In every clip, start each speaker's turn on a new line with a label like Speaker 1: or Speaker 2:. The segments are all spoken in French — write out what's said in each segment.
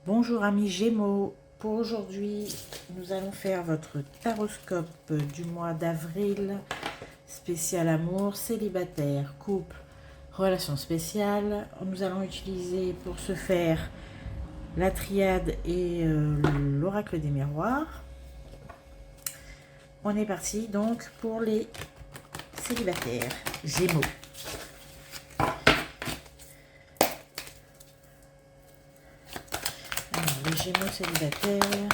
Speaker 1: Bonjour amis Gémeaux, pour aujourd'hui nous allons faire votre taroscope du mois d'avril, spécial amour, célibataire, couple, relations spéciales. Nous allons utiliser pour ce faire la triade et l'oracle des miroirs. On est parti donc pour les célibataires Gémeaux. Les Gémeaux célibataires,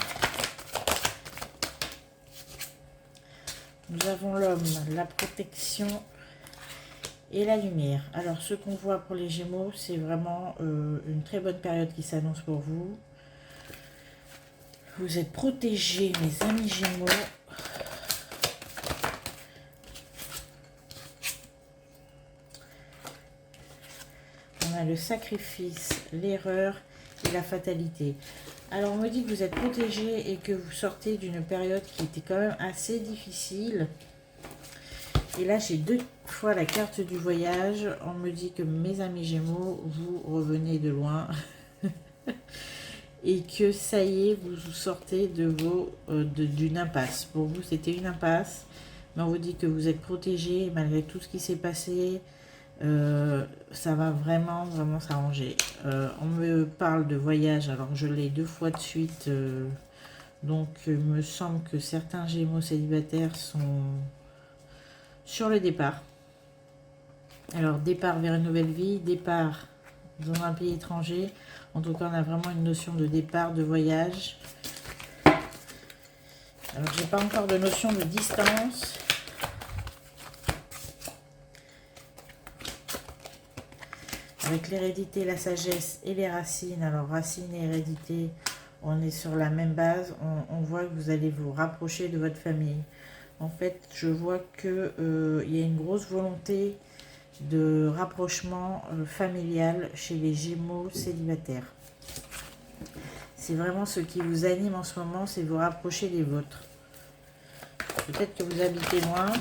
Speaker 1: nous avons l'homme, la protection et la lumière. Alors ce qu'on voit pour les Gémeaux, c'est vraiment une très bonne période qui s'annonce pour vous. Vous êtes protégés, mes amis Gémeaux. On a le sacrifice, l'erreur et la fatalité. Alors on me dit que vous êtes protégé et que vous sortez d'une période qui était quand même assez difficile. Et là j'ai deux fois la carte du voyage. On me dit que mes amis Gémeaux, vous revenez de loin. Et que ça y est, vous sortez d'une impasse. Pour vous c'était une impasse. Mais on vous dit que vous êtes protégé malgré tout ce qui s'est passé. Ça va vraiment s'arranger. On me parle de voyage, alors je l'ai deux fois de suite. Donc il me semble que certains Gémeaux célibataires sont sur le départ. Alors départ vers une nouvelle vie, départ dans un pays étranger. En tout cas on a vraiment une notion de départ, de voyage. Alors j'ai pas encore de notion de distance. Avec l'hérédité, la sagesse et les racines. Alors, racines et hérédité, on est sur la même base. On voit que vous allez vous rapprocher de votre famille. En fait, je vois qu'il y a une grosse volonté de rapprochement familial chez les Gémeaux célibataires. C'est vraiment ce qui vous anime en ce moment, c'est vous rapprocher des vôtres. Peut-être que vous habitez loin.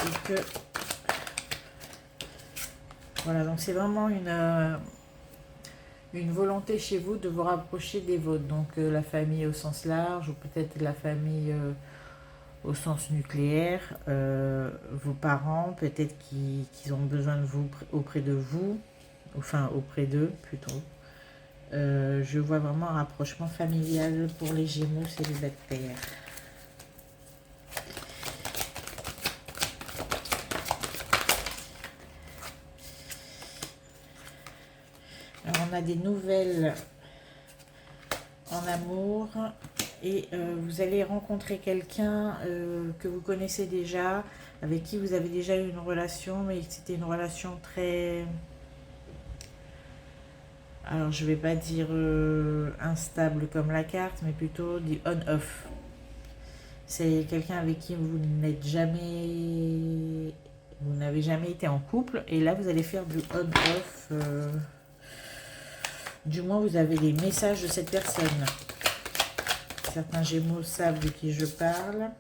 Speaker 1: Et que... Voilà, donc c'est vraiment une volonté chez vous de vous rapprocher des vôtres. Donc la famille au sens large, ou peut-être la famille au sens nucléaire, vos parents, peut-être qu'ils ont besoin de vous auprès de vous, enfin auprès d'eux plutôt. Je vois vraiment un rapprochement familial pour les Gémeaux célibataires. Alors, on a des nouvelles en amour et vous allez rencontrer quelqu'un que vous connaissez déjà, avec qui vous avez déjà eu une relation, mais c'était une relation très... Alors, je ne vais pas dire instable comme la carte, mais plutôt du on-off. C'est quelqu'un avec qui vous n'avez jamais été en couple, et là, vous allez faire du on-off. Du moins, vous avez les messages de cette personne. Certains Gémeaux savent de qui je parle.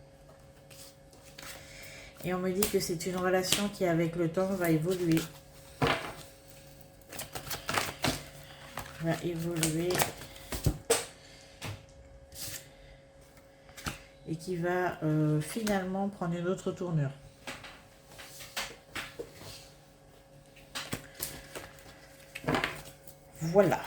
Speaker 1: Et on me dit que c'est une relation qui, avec le temps, va évoluer. Va évoluer. Et qui va finalement prendre une autre tournure. Voilà.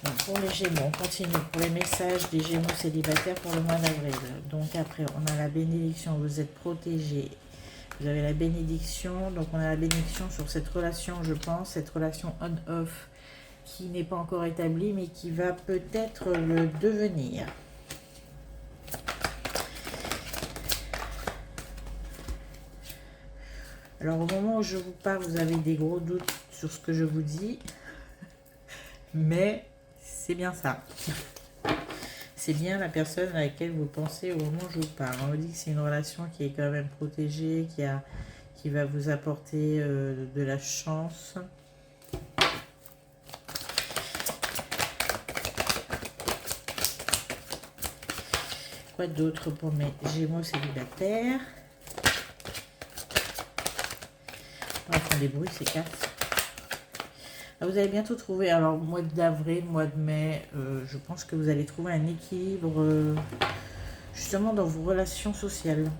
Speaker 1: Donc pour les Gémeaux, on continue pour les messages des Gémeaux célibataires pour le mois d'avril. Donc après, on a la bénédiction, vous êtes protégés. Vous avez la bénédiction, donc on a la bénédiction sur cette relation, je pense, cette relation on-off qui n'est pas encore établie, mais qui va peut-être le devenir. Alors au moment où je vous parle, vous avez des gros doutes sur ce que je vous dis, mais c'est bien ça. C'est bien la personne à laquelle vous pensez au moment où je vous parle. On vous dit que c'est une relation qui est quand même protégée, qui va vous apporter de la chance. Quoi d'autre pour mes Gémeaux célibataires? Elles font des bruits ces cartes. Ah, vous allez bientôt trouver, alors mois d'avril, mois de mai, je pense que vous allez trouver un équilibre justement dans vos relations sociales.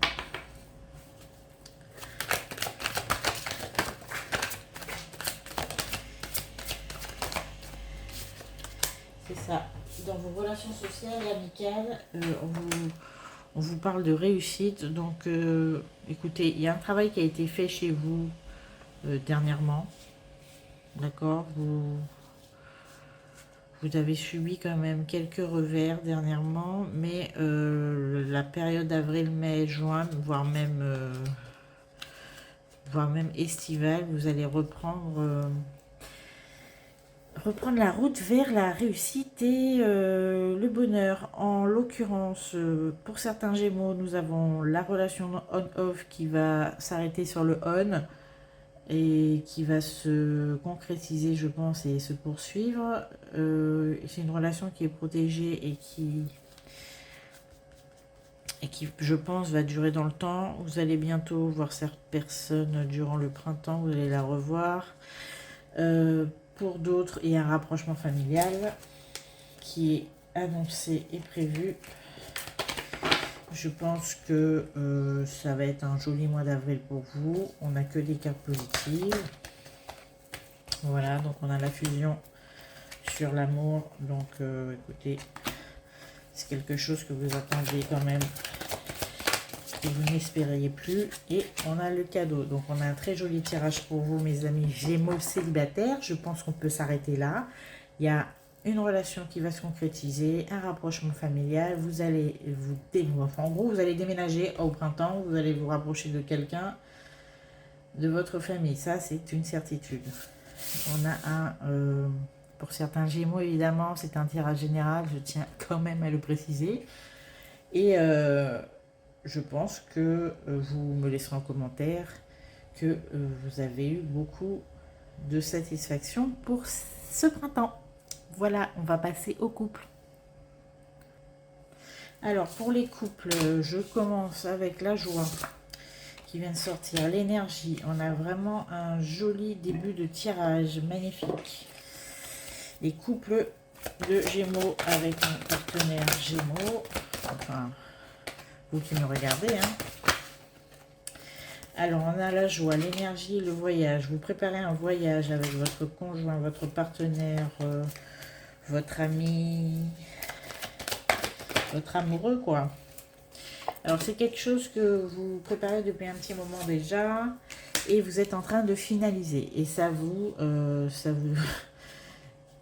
Speaker 1: C'est ça. Dans vos relations sociales et amicales, on vous parle de réussite. Donc, écoutez, il y a un travail qui a été fait chez vous dernièrement. D'accord, vous avez subi quand même quelques revers dernièrement, mais la période avril, mai, juin, voire même estivale, vous allez reprendre la route vers la réussite et le bonheur. En l'occurrence, pour certains Gémeaux, nous avons la relation on-off qui va s'arrêter sur le on et qui va se concrétiser, je pense, et se poursuivre. C'est une relation qui est protégée et qui, je pense, va durer dans le temps. Vous allez bientôt voir cette personne durant le printemps, vous allez la revoir. Pour d'autres, il y a un rapprochement familial qui est annoncé et prévu. Je pense que ça va être un joli mois d'avril pour vous. On n'a que des cartes positives. Voilà, donc on a la fusion sur l'amour. Donc écoutez, c'est quelque chose que vous attendez quand même, que vous n'espériez plus. Et on a le cadeau. Donc on a un très joli tirage pour vous, mes amis Gémeaux célibataires. Je pense qu'on peut s'arrêter là. Il y a une relation qui va se concrétiser, un rapprochement familial. Vous allez enfin, en gros, vous allez déménager au printemps. Vous allez vous rapprocher de quelqu'un de votre famille. Ça, c'est une certitude. On a pour certains Gémeaux, évidemment, c'est un tirage général. Je tiens quand même à le préciser. Et je pense que vous me laisserez en commentaire que vous avez eu beaucoup de satisfaction pour ce printemps. Voilà, on va passer au couple. Alors, pour les couples, je commence avec la joie qui vient de sortir. L'énergie, on a vraiment un joli début de tirage, magnifique. Les couples de Gémeaux avec un partenaire Gémeaux. Enfin, vous qui me regardez, hein. Alors, on a la joie, l'énergie, le voyage. Vous préparez un voyage avec votre conjoint, votre partenaire, votre ami, votre amoureux, quoi. Alors, c'est quelque chose que vous préparez depuis un petit moment déjà et vous êtes en train de finaliser. Et ça vous...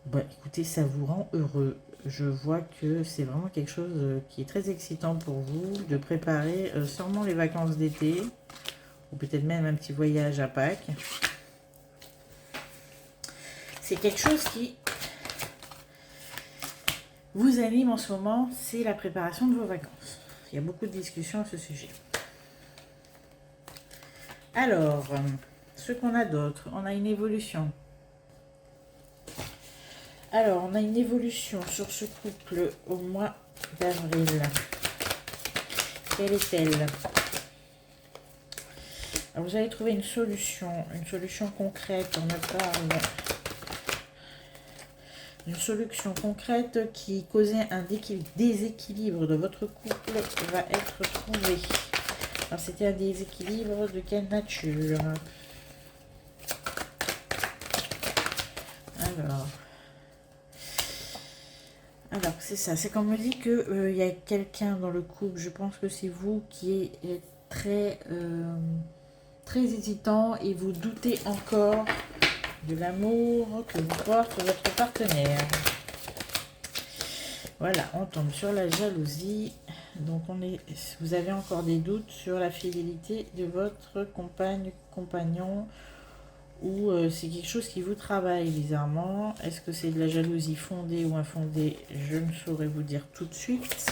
Speaker 1: Bah, écoutez, ça vous rend heureux. Je vois que c'est vraiment quelque chose qui est très excitant pour vous de préparer sûrement les vacances d'été ou peut-être même un petit voyage à Pâques. C'est quelque chose qui vous anime en ce moment, c'est la préparation de vos vacances. Il y a beaucoup de discussions à ce sujet. Alors, ce qu'on a d'autre, on a une évolution. Alors, on a une évolution sur ce couple au mois d'avril. Quelle est-elle? Alors, vous allez trouver une solution concrète. On me parle d'une solution concrète qui causait un déséquilibre de votre couple va être trouvée. Alors, c'était un déséquilibre de quelle nature? Alors c'est ça, c'est qu'on me dit qu'il y a quelqu'un dans le couple, je pense que c'est vous qui est très, très hésitant et vous doutez encore de l'amour que vous porte votre partenaire. Voilà, on tombe sur la jalousie. Donc vous avez encore des doutes sur la fidélité de votre compagnon, ou c'est quelque chose qui vous travaille bizarrement. Est-ce que c'est de la jalousie fondée ou infondée? Je ne saurais vous dire tout de suite.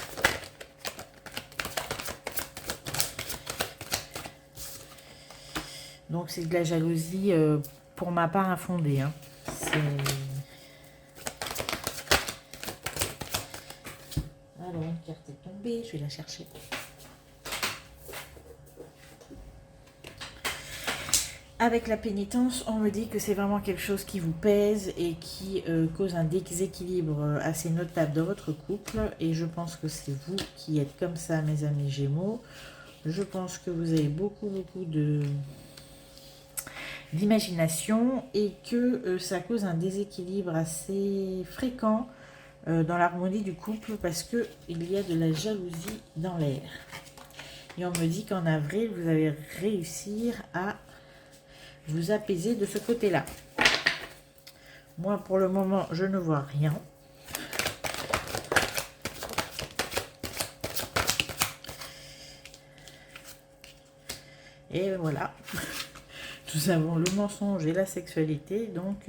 Speaker 1: Donc c'est de la jalousie pour ma part infondée, hein. Alors une carte est tombée, je vais la chercher. Avec la pénitence, on me dit que c'est vraiment quelque chose qui vous pèse et qui cause un déséquilibre assez notable dans votre couple. Et je pense que c'est vous qui êtes comme ça, mes amis Gémeaux. Je pense que vous avez beaucoup d'imagination et que ça cause un déséquilibre assez fréquent dans l'harmonie du couple parce qu'il y a de la jalousie dans l'air. Et on me dit qu'en avril, vous allez réussir à vous apaiser de ce côté-là. Moi, pour le moment, je ne vois rien. Et voilà. Nous avons le mensonge et la sexualité. Donc,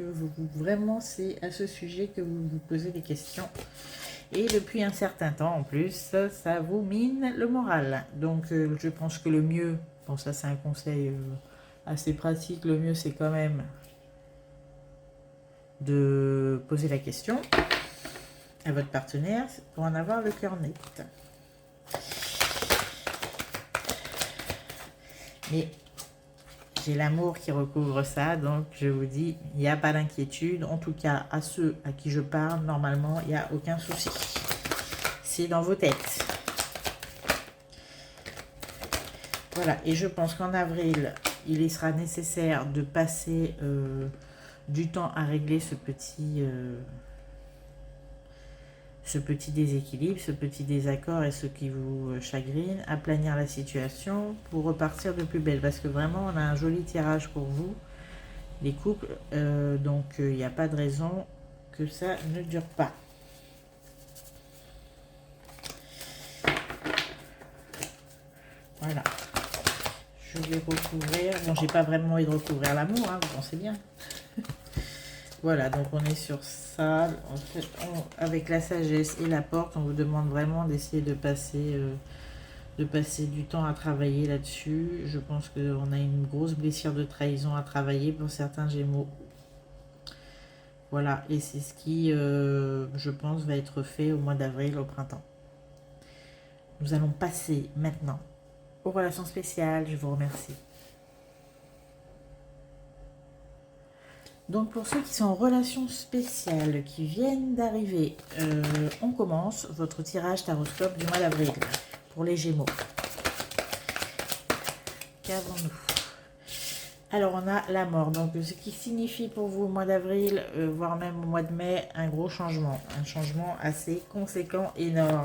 Speaker 1: vraiment, c'est à ce sujet que vous vous posez des questions. Et depuis un certain temps, en plus, ça vous mine le moral. Donc, je pense que le mieux, bon, ça c'est un conseil assez pratique, le mieux c'est quand même de poser la question à votre partenaire pour en avoir le cœur net. Mais j'ai l'amour qui recouvre ça, donc je vous dis, il n'y a pas d'inquiétude. En tout cas, à ceux à qui je parle, normalement, il n'y a aucun souci. C'est dans vos têtes. Voilà, et je pense qu'en avril, il sera nécessaire de passer du temps à régler ce petit déséquilibre, ce petit désaccord et ce qui vous chagrine, aplanir la situation pour repartir de plus belle. Parce que vraiment, on a un joli tirage pour vous, les couples, donc il n'y a pas de raison que ça ne dure pas. Voilà. Je vais recouvrir. Bon, j'ai pas vraiment envie de recouvrir l'amour, hein, vous pensez bien. Voilà, donc on est sur ça. En fait, avec la sagesse et la porte, on vous demande vraiment d'essayer de passer du temps à travailler là-dessus. Je pense qu'on a une grosse blessure de trahison à travailler pour certains Gémeaux. Voilà, et c'est ce qui, je pense, va être fait au mois d'avril, au printemps. Nous allons passer maintenant aux relations spéciales. Je vous remercie. Donc pour ceux qui sont en relation spéciale, qui viennent d'arriver, on commence votre tirage taroscope du mois d'avril pour les Gémeaux. Qu'avons-nous? Alors on a la mort, donc ce qui signifie pour vous au mois d'avril, voire même au mois de mai, un gros changement. Un changement assez conséquent, énorme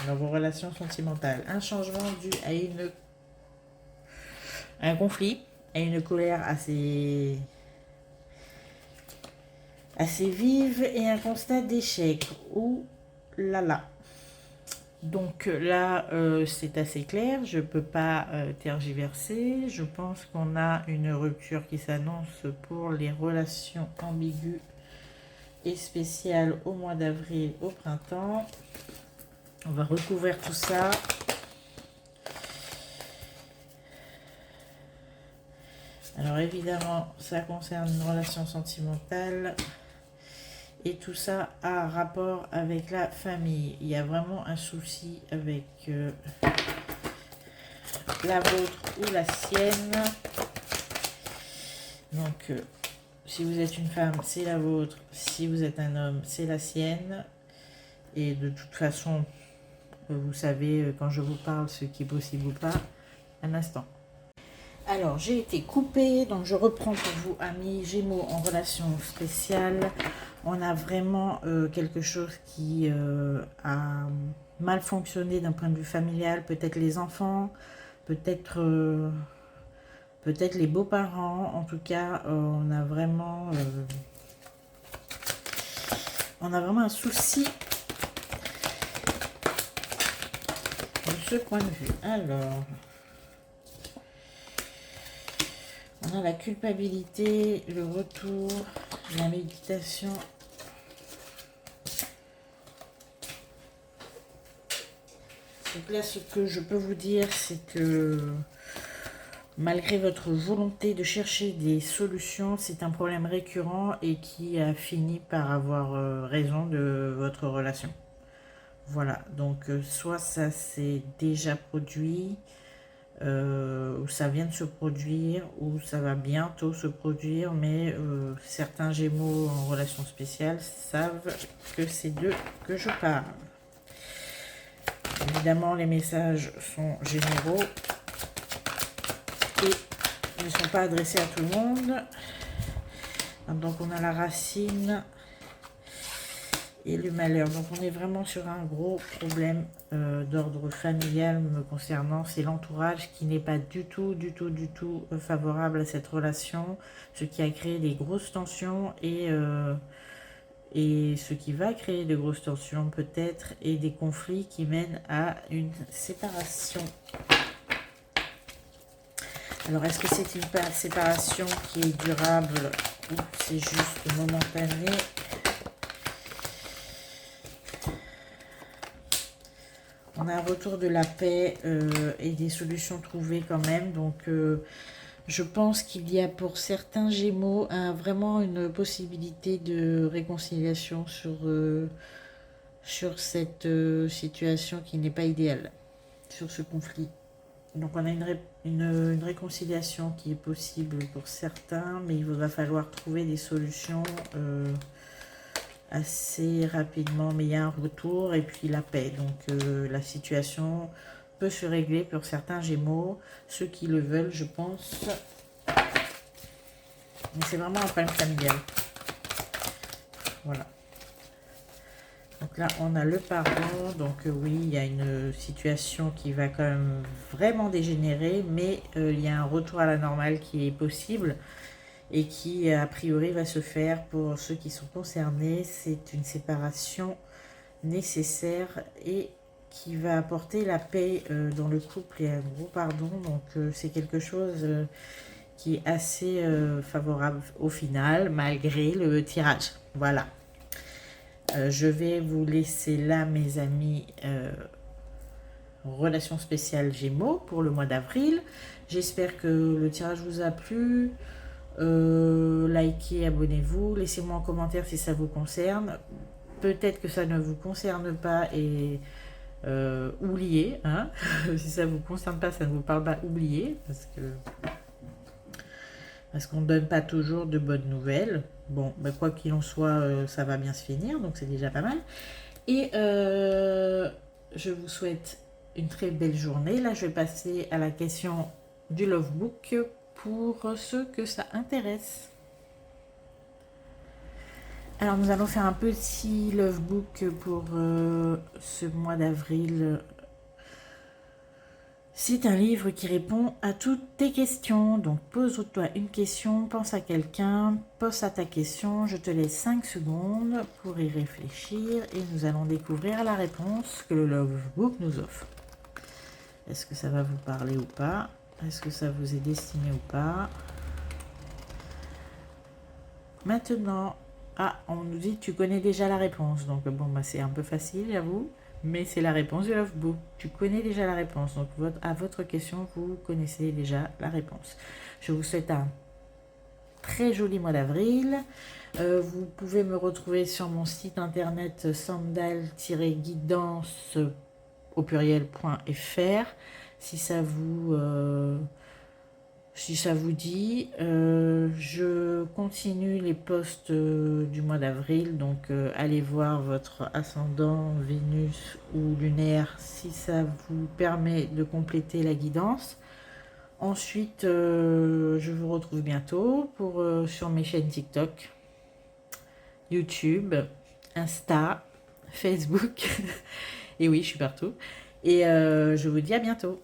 Speaker 1: dans vos relations sentimentales. Un changement dû à un conflit, à une colère assez vive et un constat d'échec. Ouh là là. Donc là, c'est assez clair, je ne peux pas tergiverser. Je pense qu'on a une rupture qui s'annonce pour les relations ambiguës et spéciales au mois d'avril, au printemps. On va recouvrir tout ça. Alors évidemment, ça concerne une relation sentimentale. Et tout ça a rapport avec la famille. Il y a vraiment un souci avec la vôtre ou la sienne. Donc, si vous êtes une femme, c'est la vôtre. Si vous êtes un homme, c'est la sienne. Et de toute façon, vous savez quand je vous parle ce qui est possible ou pas. Un instant. Alors, j'ai été coupée, donc je reprends pour vous, amis Gémeaux en relation spéciale. On a vraiment quelque chose qui a mal fonctionné d'un point de vue familial. Peut-être les enfants, peut-être les beaux-parents. En tout cas, on a vraiment un souci de ce point de vue. Alors... on a la culpabilité, le retour, la méditation. Donc là, ce que je peux vous dire, c'est que malgré votre volonté de chercher des solutions, c'est un problème récurrent et qui a fini par avoir raison de votre relation. Voilà, donc soit ça s'est déjà produit, où ça vient de se produire, où ça va bientôt se produire, mais certains Gémeaux en relation spéciale savent que c'est d'eux que je parle. Évidemment, les messages sont généraux et ne sont pas adressés à tout le monde. Donc on a la racine et le malheur. Donc on est vraiment sur un gros problème d'ordre familial me concernant. C'est l'entourage qui n'est pas du tout favorable à cette relation, ce qui a créé des grosses tensions et ce qui va créer de grosses tensions peut-être et des conflits qui mènent à une séparation. Alors est-ce que c'est une séparation qui est durable ou c'est juste momentané? On a un retour de la paix et des solutions trouvées quand même. Donc je pense qu'il y a pour certains Gémeaux vraiment une possibilité de réconciliation sur cette situation qui n'est pas idéale, sur ce conflit. Donc on a une réconciliation qui est possible pour certains, mais il va falloir trouver des solutions assez rapidement. Mais il y a un retour et puis la paix. Donc la situation peut se régler pour certains Gémeaux, ceux qui le veulent, je pense. Mais c'est vraiment un problème familial. Voilà. Donc là, on a le pardon. Donc oui, il y a une situation qui va quand même vraiment dégénérer, mais il y a un retour à la normale qui est possible et qui, a priori, va se faire pour ceux qui sont concernés. C'est une séparation nécessaire et qui va apporter la paix dans le couple et un gros pardon. Donc c'est quelque chose qui est assez favorable au final, malgré le tirage. Voilà. Je vais vous laisser là, mes amis, relation spéciale Gémeaux pour le mois d'avril. J'espère que le tirage vous a plu. Likez, abonnez-vous. Laissez-moi en commentaire si ça vous concerne. Peut-être que ça ne vous concerne pas et oubliez. Hein. Si ça ne vous concerne pas, ça ne vous parle pas, oubliez. Parce qu'on ne donne pas toujours de bonnes nouvelles. Bon, bah, quoi qu'il en soit, ça va bien se finir, donc c'est déjà pas mal. Et je vous souhaite une très belle journée. Là, je vais passer à la question du Love Book pour ceux que ça intéresse. Alors, nous allons faire un petit Love Book pour ce mois d'avril. C'est un livre qui répond à toutes tes questions. Donc pose-toi une question, pense à quelqu'un, pose à ta question. Je te laisse 5 secondes pour y réfléchir et nous allons découvrir la réponse que le Love Book nous offre. Est-ce que ça va vous parler ou pas? Est-ce que ça vous est destiné ou pas? Maintenant, on nous dit que tu connais déjà la réponse. Donc bon, bah, c'est un peu facile, j'avoue. Mais c'est la réponse du Love Book. Tu connais déjà la réponse. Donc, à votre question, vous connaissez déjà la réponse. Je vous souhaite un très joli mois d'avril. Vous pouvez me retrouver sur mon site internet sandal-guidance au pluriel.fr si ça vous dit. Je continue les posts du mois d'avril, donc allez voir votre ascendant, Vénus ou lunaire si ça vous permet de compléter la guidance. Ensuite, je vous retrouve bientôt sur mes chaînes TikTok, YouTube, Insta, Facebook. Et oui, je suis partout. Et je vous dis à bientôt.